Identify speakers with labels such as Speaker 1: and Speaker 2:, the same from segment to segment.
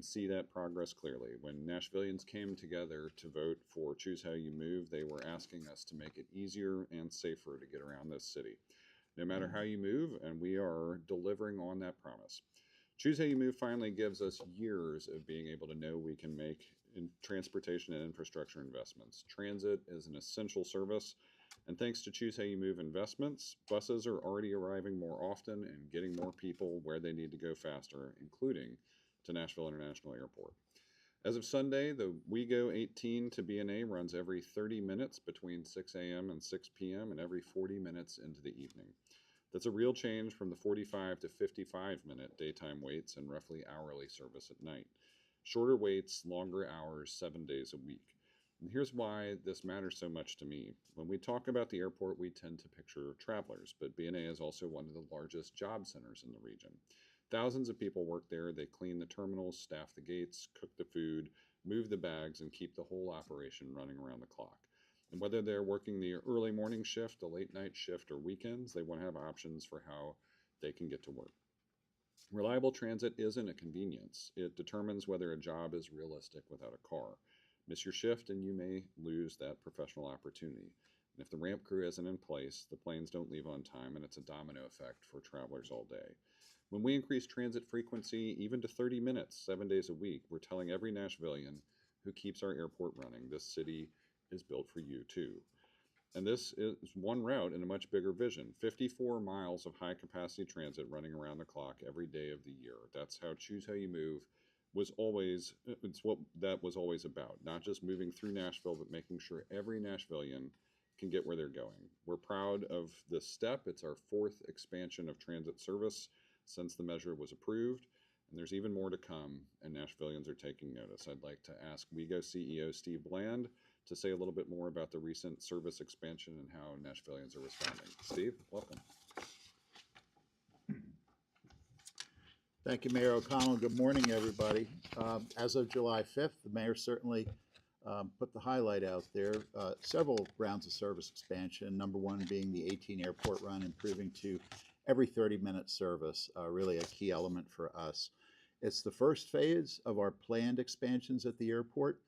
Speaker 1: See that progress clearly. When Nashvillians came together to vote for Choose How You Move, they were asking us to make it easier and safer to get around this city, no matter how you move, and we are delivering on that promise. Choose How You Move finally gives us years of being able to know we can make in transportation and infrastructure investments. Transit is an essential service, and thanks to Choose How You Move investments, buses are already arriving more often and getting more people where they need to go faster, including to Nashville International Airport. As of Sunday, the WeGo 18 to BNA runs every 30 minutes between 6 a.m. and 6 p.m. and every 40 minutes into the evening. That's a real change from the 45 to 55-minute daytime waits and roughly hourly service at night. Shorter waits, longer hours, 7 days a week. And here's why this matters so much to me. When we talk about the airport, we tend to picture travelers, but BNA is also one of the largest job centers in the region. Thousands of people work there. They clean the terminals, staff the gates, cook the food, move the bags, and keep the whole operation running around the clock. And whether they're working the early morning shift, a late night shift, or weekends, they want to have options for how they can get to work. Reliable transit isn't a convenience. It determines whether a job is realistic without a car. Miss your shift and you may lose that professional opportunity. And if the ramp crew isn't in place, the planes don't leave on time, and it's a domino effect for travelers all day. When we increase transit frequency even to 30 minutes, 7 days a week, we're telling every Nashvillian who keeps our airport running, this city is built for you too. And this is one route in a much bigger vision. 54 miles of high capacity transit running around the clock every day of the year. That's how Choose How You Move was always, it's what that was always about. Not just moving through Nashville, but making sure every Nashvillian can get where they're going. We're proud of this step. It's our fourth expansion of transit service since the measure was approved, and there's even more to come, and Nashvillians are taking notice. I'd like to ask WeGo CEO Steve Bland to say a little bit more about the recent service expansion and how Nashvillians are responding. Steve, welcome.
Speaker 2: Thank you, Mayor O'Connell. Good morning, everybody. As of July 5th, the mayor certainly put the highlight out there. Several rounds of service expansion, number one being the 18 airport run, improving to every 30-minute service, really a key element for us. It's the first phase of our planned expansions at the airport.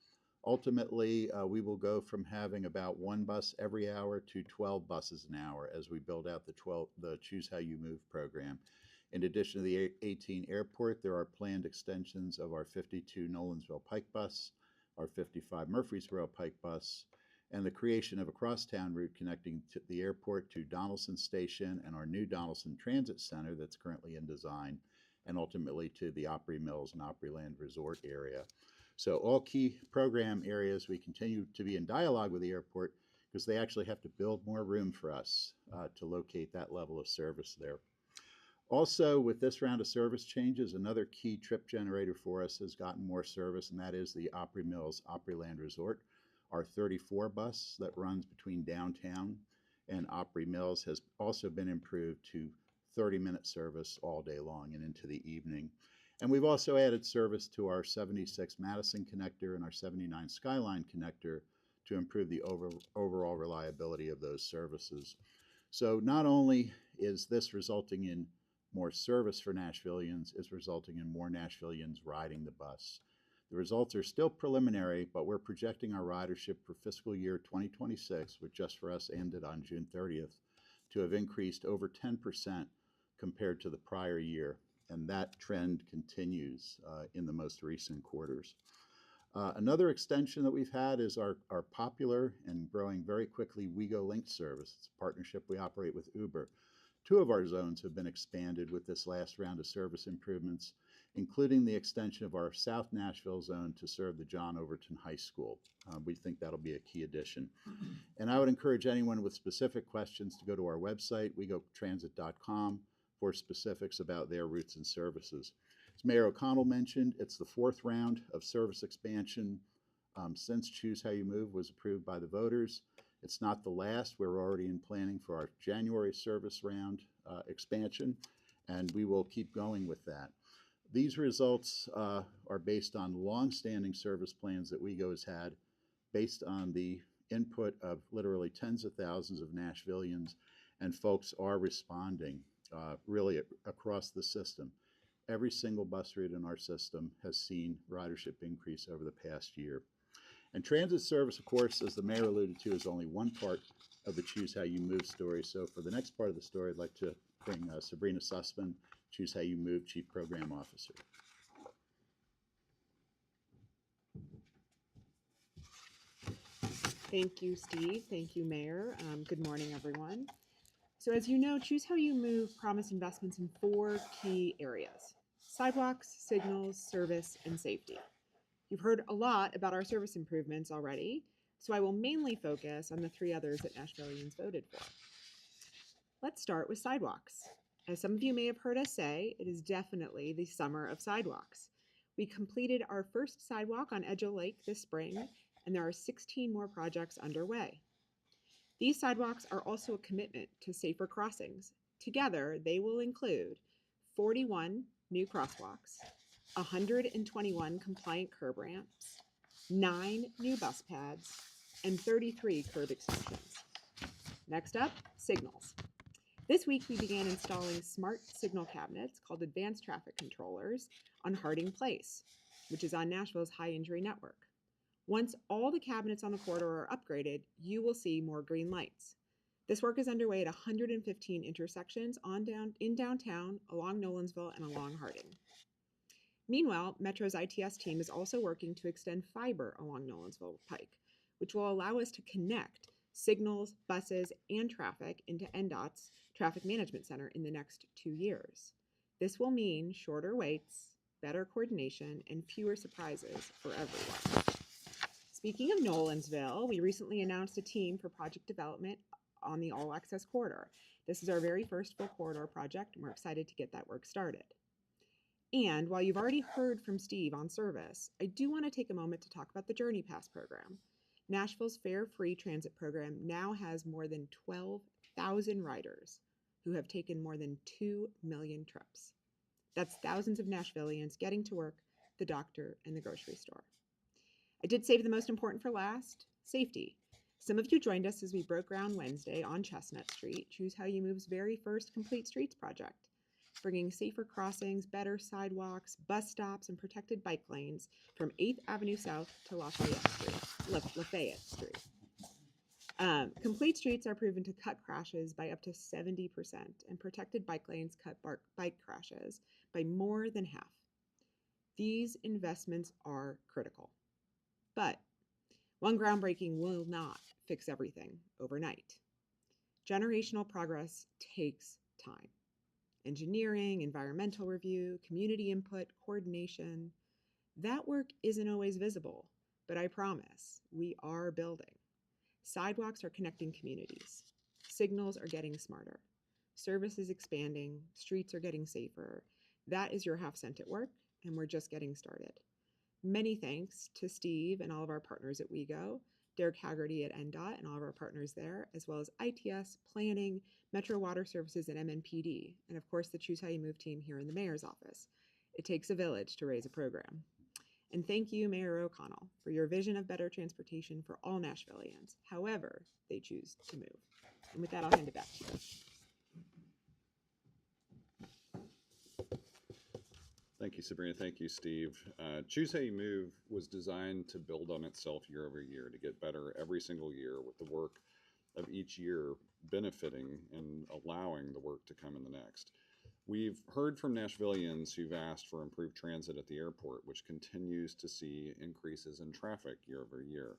Speaker 2: Ultimately, we will go from having about one bus every hour to 12 buses an hour as we build out the Choose How You Move program. In addition to the 18 airport, there are planned extensions of our 52 Nolensville Pike bus, our 55 Murfreesboro Pike bus, and the creation of a crosstown route connecting to the airport to Donaldson Station and our new Donaldson Transit Center that's currently in design, and ultimately to the Opry Mills and Opryland Resort area. So all key program areas, we continue to be in dialogue with the airport because they actually have to build more room for us to locate that level of service there. Also, with this round of service changes, another key trip generator for us has gotten more service, and that is the Opry Mills Opryland Resort. Our 34 bus that runs between downtown and Opry Mills has also been improved to 30-minute service all day long and into the evening. And we've also added service to our 76 Madison connector and our 79 Skyline connector to improve the overall reliability of those services. So not only is this resulting in more service for Nashvillians, it's resulting in more Nashvillians riding the bus. The results are still preliminary, but we're projecting our ridership for fiscal year 2026, which just for us ended on June 30th, to have increased over 10% compared to the prior year. And that trend continues in the most recent quarters. Another extension that we've had is our popular and growing very quickly WeGo Link service. It's a partnership we operate with Uber. Two of our zones have been expanded with this last round of service improvements, including the extension of our South Nashville zone to serve the John Overton High School. We think that'll be a key addition. And I would encourage anyone with specific questions to go to our website, wegotransit.com, for specifics about their routes and services. As Mayor O'Connell mentioned, it's the fourth round of service expansion since Choose How You Move was approved by the voters. It's not the last. We're already in planning for our January service round expansion, and we will keep going with that. These results are based on long-standing service plans that WeGo has had, based on the input of literally tens of thousands of Nashvillians, and folks are responding really across the system. every single bus route in our system has seen ridership increase over the past year. And transit service, of course, as the mayor alluded to, is only one part of the Choose How You Move story. So for the next part of the story, I'd like to bring Sabrina Sussman, Choose How You Move Chief Program Officer.
Speaker 3: Thank you, Steve. Thank you, Mayor. Good morning, everyone. So as you know, Choose How You Move promised investments in 4 key areas: sidewalks, signals, service, and safety. You've heard a lot about our service improvements already, so I will mainly focus on the 3 others that Nashvillians voted for. Let's start with sidewalks. As some of you may have heard us say, it is definitely the summer of sidewalks. We completed our first sidewalk on Edgeo Lake this spring, and there are 16 more projects underway. These sidewalks are also a commitment to safer crossings. Together, they will include 41 new crosswalks, 121 compliant curb ramps, 9 new bus pads, and 33 curb extensions. Next up, signals. This week, we began installing smart signal cabinets called advanced traffic controllers on Harding Place, which is on Nashville's high injury network. Once all the cabinets on the corridor are upgraded, you will see more green lights. This work is underway at 115 intersections in downtown, along Nolensville, and along Harding. Meanwhile, Metro's ITS team is also working to extend fiber along Nolensville Pike, which will allow us to connect signals, buses, and traffic into NDOT's Traffic Management Center in the next 2 years. This will mean shorter waits, better coordination, and fewer surprises for everyone. Speaking of Nolensville, we recently announced a team for project development on the All Access Corridor. This is our very first full corridor project, and we're excited to get that work started. And while you've already heard from Steve on service, I do want to take a moment to talk about the Journey Pass program. Nashville's fare-free transit program now has more than 12,000 riders who have taken more than 2 million trips. That's thousands of Nashvillians getting to work, the doctor, and the grocery store. I did save the most important for last: safety. Some of you joined us as we broke ground Wednesday on Chestnut Street, Choose How You Move's very first Complete Streets project, bringing safer crossings, better sidewalks, bus stops, and protected bike lanes from 8th Avenue South to Lafayette Street. Complete streets are proven to cut crashes by up to 70%, and protected bike lanes cut bike crashes by more than half. These investments are critical. But one groundbreaking will not fix everything overnight. Generational progress takes time. Engineering, environmental review, community input, coordination. That work isn't always visible, but I promise we are building. Sidewalks are connecting communities. Signals are getting smarter. Service is expanding. Streets are getting safer. That is your half cent at work, and we're just getting started. Many thanks to Steve and all of our partners at WeGo, Derek Haggerty at NDOT and all of our partners there, as well as ITS, Planning, Metro Water Services, and MNPD, and of course the Choose How You Move team here in the Mayor's office. It takes a village to raise a program. And thank you, Mayor O'Connell, for your vision of better transportation for all Nashvillians, however they choose to move. And with that, I'll hand it back to you.
Speaker 1: Thank you, Sabrina. Thank you, Steve. Choose How You Move was designed to build on itself year over year, to get better every single year, with the work of each year benefiting and allowing the work to come in the next. We've heard from Nashvillians who've asked for improved transit at the airport, which continues to see increases in traffic year over year.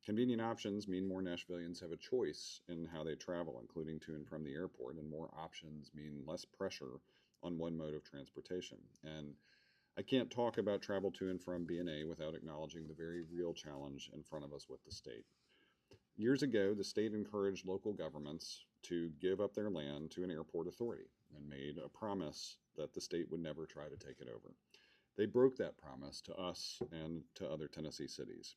Speaker 1: Convenient options mean more Nashvillians have a choice in how they travel, including to and from the airport, and more options mean less pressure on one mode of transportation. And I can't talk about travel to and from B&A without acknowledging the very real challenge in front of us with the state. Years ago, the state encouraged local governments to give up their land to an airport authority and made a promise that the state would never try to take it over. They broke that promise to us and to other Tennessee cities.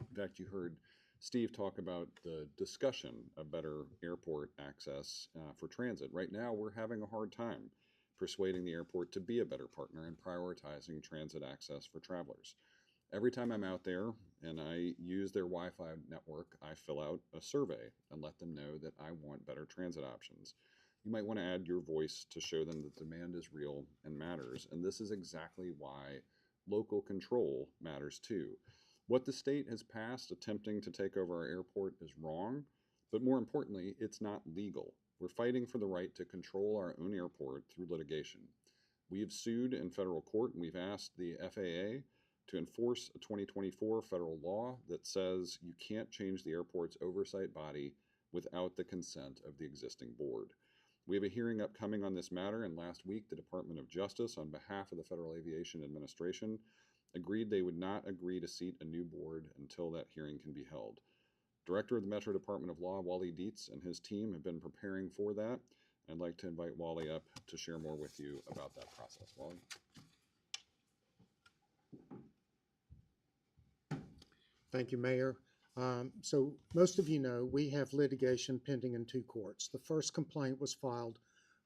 Speaker 1: In fact, you heard Steve talk about the discussion of better airport access for transit. Right now, we're having a hard time persuading the airport to be a better partner and prioritizing transit access for travelers. Every time I'm out there and I use their Wi-Fi network, I fill out a survey and let them know that I want better transit options. you might want to add your voice to show them that demand is real and matters. And this is exactly why local control matters too. What the state has passed attempting to take over our airport is wrong, but more importantly, it's not legal. We're fighting for the right to control our own airport through litigation. We have sued in federal court, and we've asked the FAA to enforce a 2024 federal law that says you can't change the airport's oversight body without the consent of the existing board. We have a hearing upcoming on this matter, and last week the Department of Justice, on behalf of the Federal Aviation Administration, agreed they would not agree to seat a new board until that hearing can be held. Director of the Metro Department of Law, Wally Dietz, and his team have been preparing for that. I'd like to invite Wally up to share more with you about that process. Wally?
Speaker 4: Thank you, Mayor. So most of you know we have litigation pending in two courts. The first complaint was filed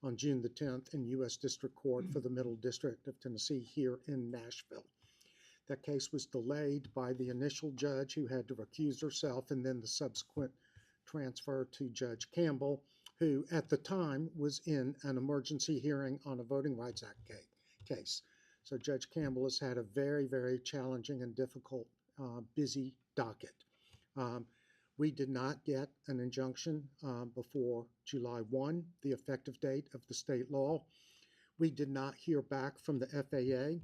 Speaker 4: on June the 10th in U.S. District Court for the Middle District of Tennessee here in Nashville. That case was delayed by the initial judge who had to recuse herself, and then the subsequent transfer to Judge Campbell, who at the time was in an emergency hearing on a Voting Rights Act case. So Judge Campbell has had a very, very challenging and difficult, busy docket. We did not get an injunction before July 1, the effective date of the state law. We did not hear back from the FAA.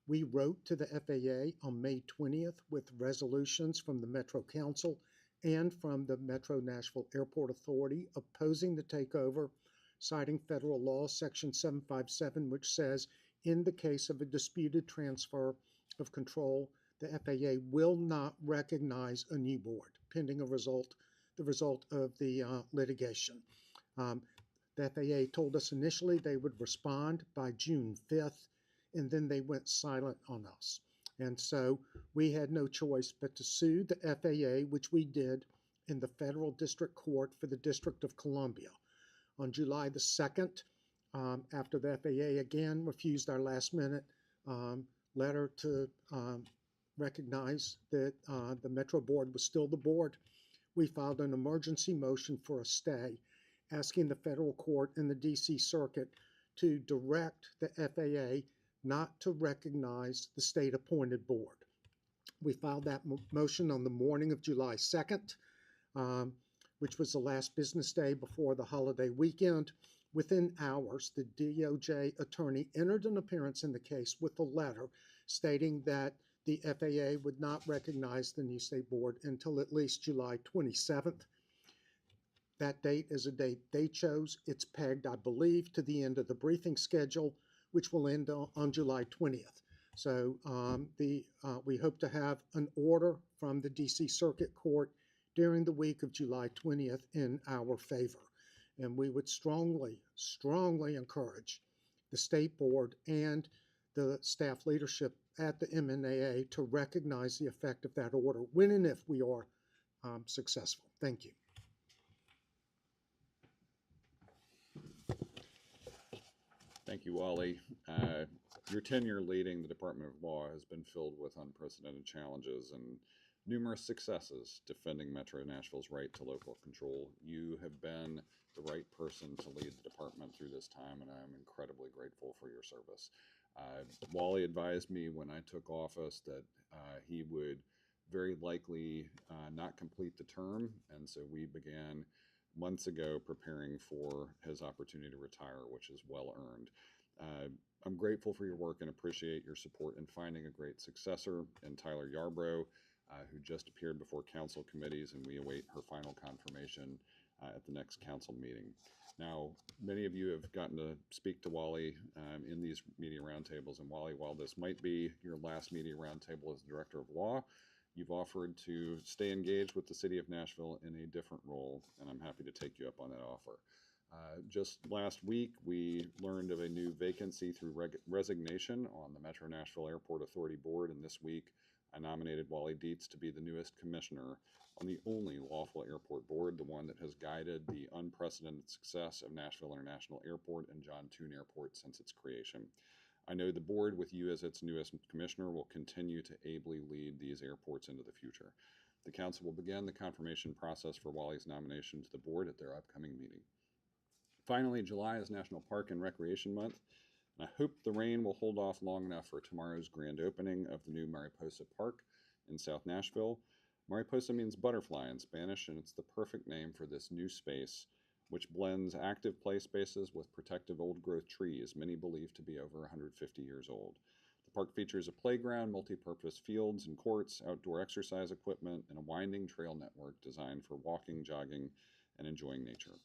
Speaker 4: We wrote to the FAA on May 20th with resolutions from the Metro Council and from the Metro Nashville Airport Authority opposing the takeover, citing federal law section 757, which says, in the case of a disputed transfer of control, the FAA will not recognize a new board pending the result of the litigation. The FAA told us initially they would respond by June 5th, and then they went silent on us. And so we had no choice but to sue the FAA, which we did in the Federal District Court for the District of Columbia. On July the 2nd, after the FAA again refused our last minute letter to recognize that the Metro Board was still the board, we filed an emergency motion for a stay, asking the federal court and the DC Circuit to direct the FAA not to recognize the state-appointed board. We filed that motion on the morning of July 2nd, which was the last business day before the holiday weekend. Within hours, the DOJ attorney entered an appearance in the case with a letter stating that the FAA would not recognize the new state board until at least July 27th. That date is a date they chose. It's pegged, I believe, to the end of the briefing schedule, which will end on July 20th. So we hope to have an order from the DC Circuit Court during the week of July 20th in our favor. And we would strongly, strongly encourage the state board and the staff leadership at the MNAA to recognize the effect of that order when and if we are successful. Thank you.
Speaker 1: Thank you, Wally. Your tenure leading the Department of Law has been filled with unprecedented challenges and numerous successes defending Metro Nashville's right to local control. You have been the right person to lead the department through this time, and I'm incredibly grateful for your service. Wally advised me when I took office that he would very likely not complete the term, and so we began months ago preparing for his opportunity to retire, which is well earned. I'm grateful for your work and appreciate your support in finding a great successor in Tyler Yarbrough, who just appeared before council committees, and we await her final confirmation at the next council meeting. Now, many of you have gotten to speak to Wally in these media roundtables, and Wally, while this might be your last media roundtable as Director of Law, you've offered to stay engaged with the City of Nashville in a different role, and I'm happy to take you up on that offer. Just last week, we learned of a new vacancy through resignation on the Metro Nashville Airport Authority Board, and this week I nominated Wally Dietz to be the newest commissioner on the only lawful airport board, the one that has guided the unprecedented success of Nashville International Airport and John Tune Airport since its creation. I know the board, with you as its newest commissioner, will continue to ably lead these airports into the future. The council will begin the confirmation process for Wally's nomination to the board at their upcoming meeting. Finally, July is National Park and Recreation Month, and I hope the rain will hold off long enough for tomorrow's grand opening of the new Mariposa Park in South Nashville. Mariposa means butterfly in Spanish, and it's the perfect name for this new space, which blends active play spaces with protective old-growth trees, many believed to be over 150 years old. The park features a playground, multi-purpose fields and courts, outdoor exercise equipment, and a winding trail network designed for walking, jogging, and enjoying nature.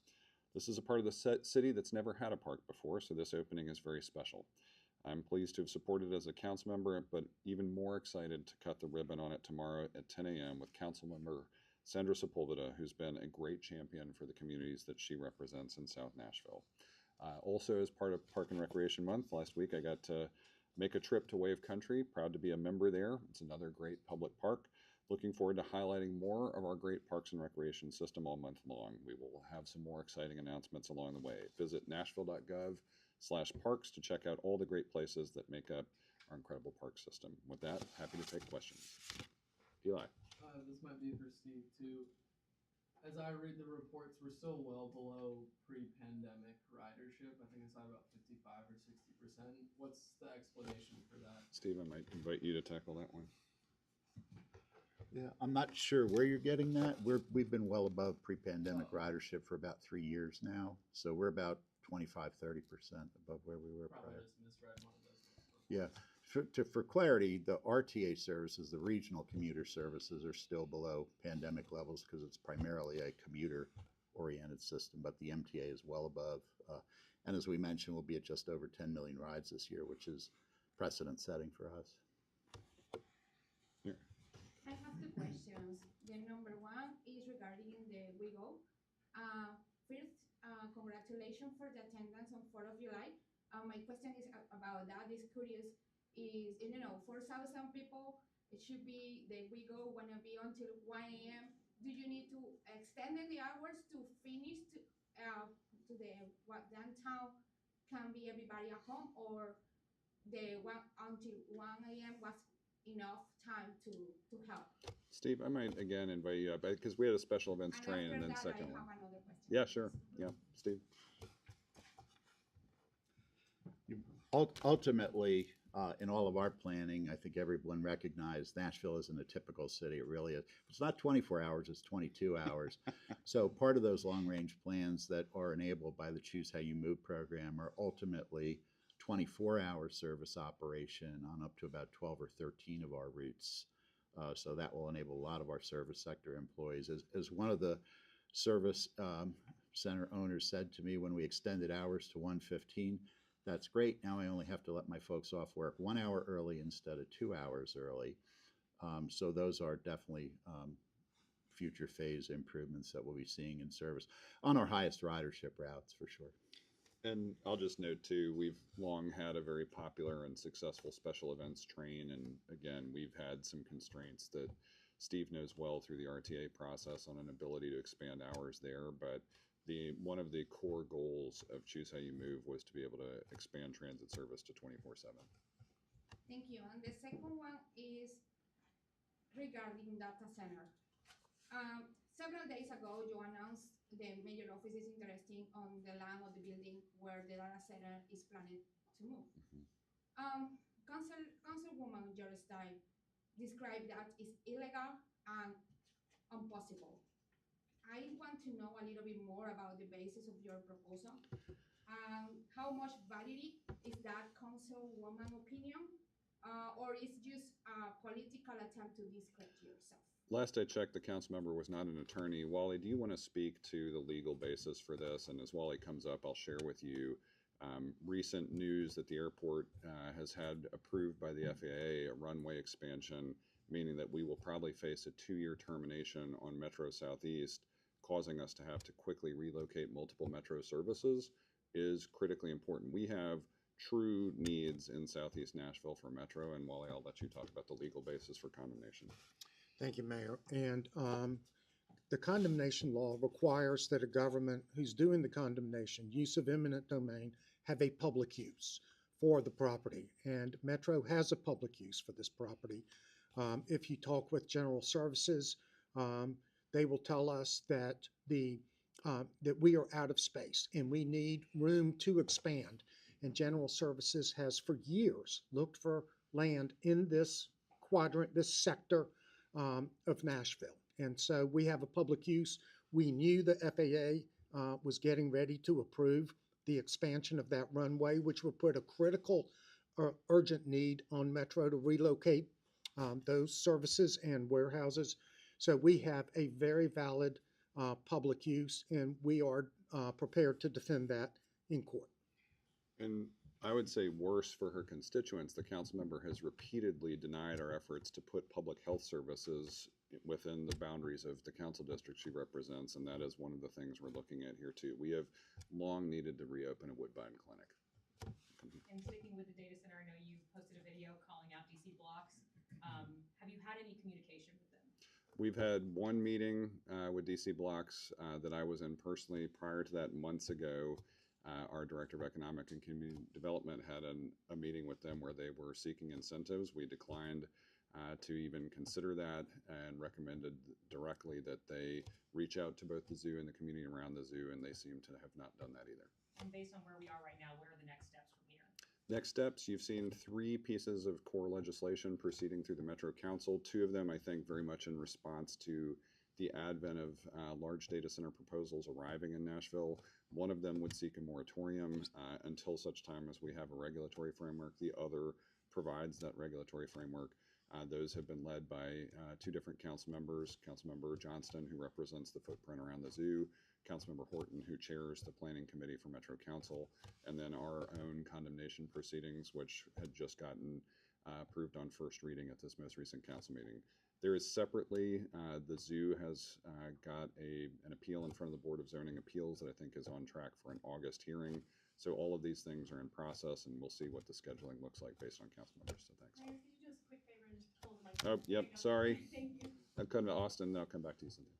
Speaker 1: This is a part of the city that's never had a park before, so this opening is very special. I'm pleased to have supported it as a council member, but even more excited to cut the ribbon on it tomorrow at 10 a.m. with Councilmember Sandra Sepulveda, who's been a great champion for the communities that she represents in South Nashville. Also, as part of Park and Recreation Month, last week I got to make a trip to Wave Country. Proud to be a member there. It's another great public park. Looking forward to highlighting more of our great parks and recreation system all month long. We will have some more exciting announcements along the way. Visit nashville.gov/parks to check out all the great places that make up our incredible park system. With that, happy to take questions. Eli.
Speaker 5: This might be for Steve too. As I read the reports, we're still well below pre-pandemic ridership. I think it's at about 55 or 60%. What's the explanation for that?
Speaker 1: Steve, I might invite you to tackle that one.
Speaker 2: Yeah, I'm not sure where you're getting that. We've been well above pre-pandemic ridership for about 3 years now. So we're about 25, 30% above where we were
Speaker 5: Probably
Speaker 2: prior.
Speaker 5: just misread one of those reports.
Speaker 2: Yeah, for clarity, the RTA services, the regional commuter services, are still below pandemic levels because it's primarily a commuter-oriented system, but the MTA is well above. And as we mentioned, we'll be at just over 10 million rides this year, which is precedent-setting for us.
Speaker 1: Here.
Speaker 6: I have two questions. The number one is regarding the WeGo. First, congratulations for the attendance on 4th of July. My question is about that. Is curious. Is 4,000 people? It should be the WeGo wanna be until 1 a.m. Do you need to extend the hours to finish to the what downtown can be everybody at home, or the one until 1 a.m. was enough time to help?
Speaker 1: Steve, I might again invite you up because we had a special events
Speaker 6: And
Speaker 1: train
Speaker 6: after
Speaker 1: and then
Speaker 6: that,
Speaker 1: second
Speaker 6: I
Speaker 1: one.
Speaker 6: have another question.
Speaker 1: Yeah, sure. Yeah, Steve.
Speaker 2: Ultimately, in all of our planning, I think everyone recognized Nashville isn't a typical city. It really is. It's not 24 hours, it's 22 hours. So part of those long-range plans that are enabled by the Choose How You Move program are ultimately 24-hour service operation on up to about 12 or 13 of our routes. So that will enable a lot of our service sector employees. As one of the service center owners said to me when we extended hours to 1:15, that's great. Now I only have to let my folks off work 1 hour early instead of 2 hours early. So those are definitely future phase improvements that we'll be seeing in service on our highest ridership routes for sure.
Speaker 1: And I'll just note too, we've long had a very popular and successful special events train. And again, we've had some constraints that Steve knows well through the RTA process on an ability to expand hours there. But one of the core goals of Choose How You Move was to be able to expand transit service to 24/7.
Speaker 6: Thank you. And the second one is regarding data center. Several days ago, you announced the mayor office is interested on the land of the building where the data center is planned to move. Councilwoman George Stein described that as illegal and impossible. I want to know a little bit more about the basis of your proposal. How much validity is that councilwoman opinion, or is just a political attempt to discredit yourself?
Speaker 1: Last I checked, the council member was not an attorney. Wally, do you want to speak to the legal basis for this? And as Wally comes up, I'll share with you recent news that the airport has had approved by the FAA a runway expansion, meaning that we will probably face a 2-year termination on Metro Southeast, causing us to have to quickly relocate multiple Metro services, is critically important. We have true needs in Southeast Nashville for Metro, and Wally, I'll let you talk about the legal basis for condemnation.
Speaker 4: Thank you, Mayor. And the condemnation law requires that a government who's doing the condemnation, use of eminent domain, have a public use for the property. And Metro has a public use for this property. If you talk with General Services, they will tell us that the that we are out of space and we need room to expand. And General Services has for years looked for land in this quadrant, this sector of Nashville. And so we have a public use. We knew the FAA was getting ready to approve the expansion of that runway, which would put a critical urgent need on Metro to relocate those services and warehouses. So we have a very valid public use, and we are prepared to defend that in court.
Speaker 1: And I would say worse for her constituents, the council member has repeatedly denied our efforts to put public health services within the boundaries of the council district she represents, and that is one of the things we're looking at here too. We have long needed to reopen a Woodbine clinic.
Speaker 7: And sticking with the data center, I know you posted a video calling out DC blocks. Have you had any communication with them?
Speaker 1: We've had one meeting with DC Blocks that I was in personally. Prior to that, months ago, our Director of Economic and Community Development had a meeting with them where they were seeking incentives. We declined to even consider that and recommended directly that they reach out to both the zoo and the community around the zoo, and they seem to have not done that either.
Speaker 7: And based on where we are right now, what are the next steps from here?
Speaker 1: Next steps, you've seen 3 pieces of core legislation proceeding through the Metro Council. 2 of them, I think, very much in response to the advent of large data center proposals arriving in Nashville. One of them would seek a moratorium until such time as we have a regulatory framework. The other provides that regulatory framework. Those have been led by 2 different council members, Councilmember Johnston, who represents the footprint around the zoo, Councilmember Horton, who chairs the Planning Committee for Metro Council, and then our own condemnation proceedings, which had just gotten approved on first reading at this most recent council meeting. There is separately, the zoo has got an appeal in front of the Board of Zoning Appeals that I think is on track for an August hearing. So all of these things are in process, and we'll see what the scheduling looks like based on council members. So thanks.
Speaker 7: Mayor, could you just quick favor and just pull the mic?
Speaker 1: Oh, yep, sorry.
Speaker 7: Thank you.
Speaker 1: I've come to Austin, then I'll come back to you, Cynthia.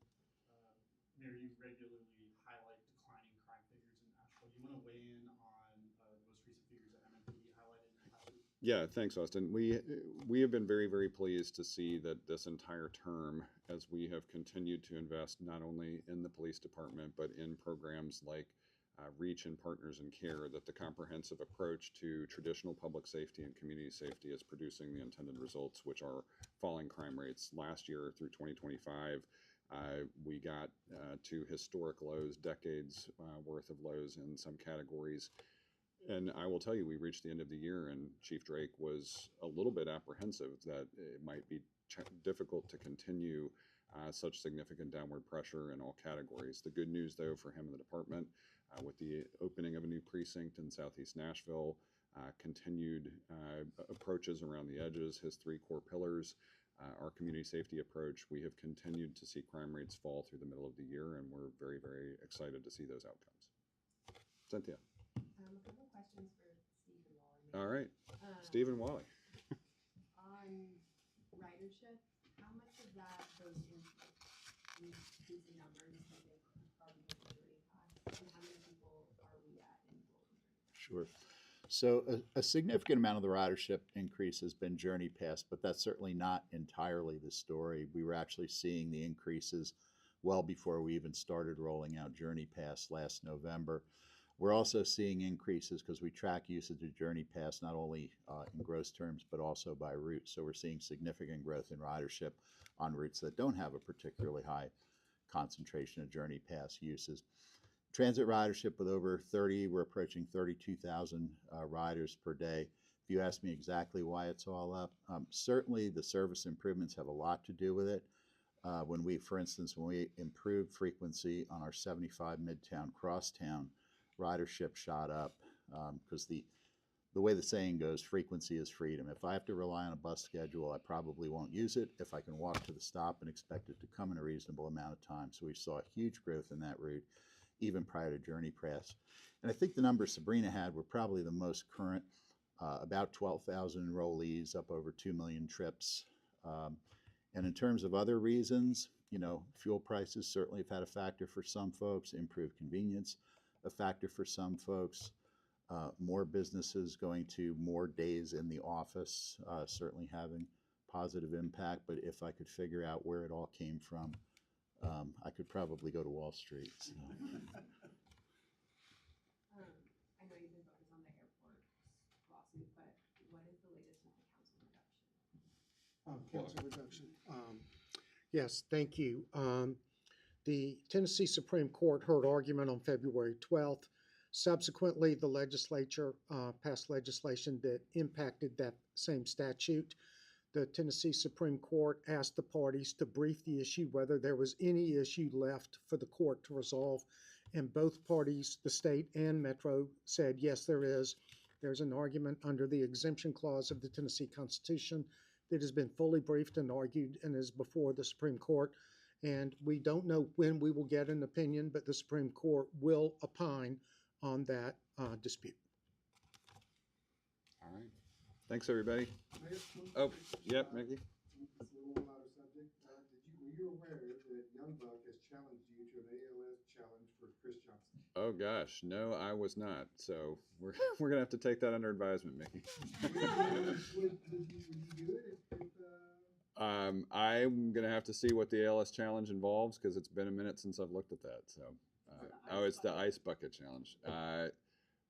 Speaker 8: Mayor, you regularly highlight declining crime figures in Nashville. Do you want to weigh in on the most recent figures that MMPD highlighted in the past week?
Speaker 1: Yeah, thanks, Austin. We have been very, very pleased to see that this entire term, as we have continued to invest not only in the police department, but in programs like REACH and Partners in Care, that the comprehensive approach to traditional public safety and community safety is producing the intended results, which are falling crime rates. Last year through 2025, we got to historic lows, decades worth of lows in some categories. And I will tell you, we reached the end of the year and Chief Drake was a little bit apprehensive that it might be difficult to continue such significant downward pressure in all categories. The good news, though, for him and the department, with the opening of a new precinct in Southeast Nashville, continued approaches around the edges, his 3 core pillars, our community safety approach, we have continued to see crime rates fall through the middle of the year, and we're very, very excited to see those outcomes. Cynthia.
Speaker 9: A couple questions for Steve and Wally.
Speaker 1: All right, Steve and Wally.
Speaker 9: On ridership, how much of that goes into increasing numbers of jury costs, and how many people are we at in Golden?
Speaker 2: Sure. So a significant amount of the ridership increase has been Journey Pass, but that's certainly not entirely the story. We were actually seeing the increases well before we even started rolling out Journey Pass last November. We're also seeing increases because we track usage of Journey Pass not only in gross terms, but also by route. So we're seeing significant growth in ridership on routes that don't have a particularly high concentration of Journey Pass uses. Transit ridership with over 30, we're approaching 32,000 riders per day. If you ask me exactly why it's all up, certainly the service improvements have a lot to do with it. For instance, when we improved frequency on our 75 Midtown Crosstown, ridership shot up because the way the saying goes, frequency is freedom. If I have to rely on a bus schedule, I probably won't use it. If I can walk to the stop and expect it to come in a reasonable amount of time. So we saw huge growth in that route, even prior to Journey Pass. And I think the numbers Sabrina had were probably the most current, about 12,000 enrollees, up over 2 million trips. And in terms of other reasons, fuel prices certainly have had a factor for some folks, improved convenience, a factor for some folks, more businesses going to more days in the office, certainly having positive impact. But if I could figure out where it all came from, I could probably go to Wall Street. So.
Speaker 9: I know you've been focused on the airport lawsuit, but what is the latest with the council reduction?
Speaker 4: Council reduction. Yes, thank you. The Tennessee Supreme Court heard argument on February 12th. Subsequently, the legislature passed legislation that impacted that same statute. The Tennessee Supreme Court asked the parties to brief the issue, whether there was any issue left for the court to resolve. And both parties, the state and Metro, said, yes, there is. There's an argument under the exemption clause of the Tennessee Constitution that has been fully briefed and argued and is before the Supreme Court. And we don't know when we will get an opinion, but the Supreme Court will opine on that dispute.
Speaker 1: All right. Thanks, everybody. Oh, yep, Mickey.
Speaker 10: It's a little out of subject. Were you aware that Young Buck has challenged you to an ALS challenge for Chris Johnson?
Speaker 1: Oh gosh, no, I was not. So we're gonna have to take that under advisement, Mickey.
Speaker 10: Would you do it if
Speaker 1: I'm gonna have to see what the ALS challenge involves because it's been a minute since I've looked at that. So, it's the ice bucket challenge.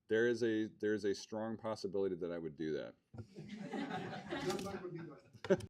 Speaker 1: There is a strong possibility that I would do that.
Speaker 10: Young Buck would be like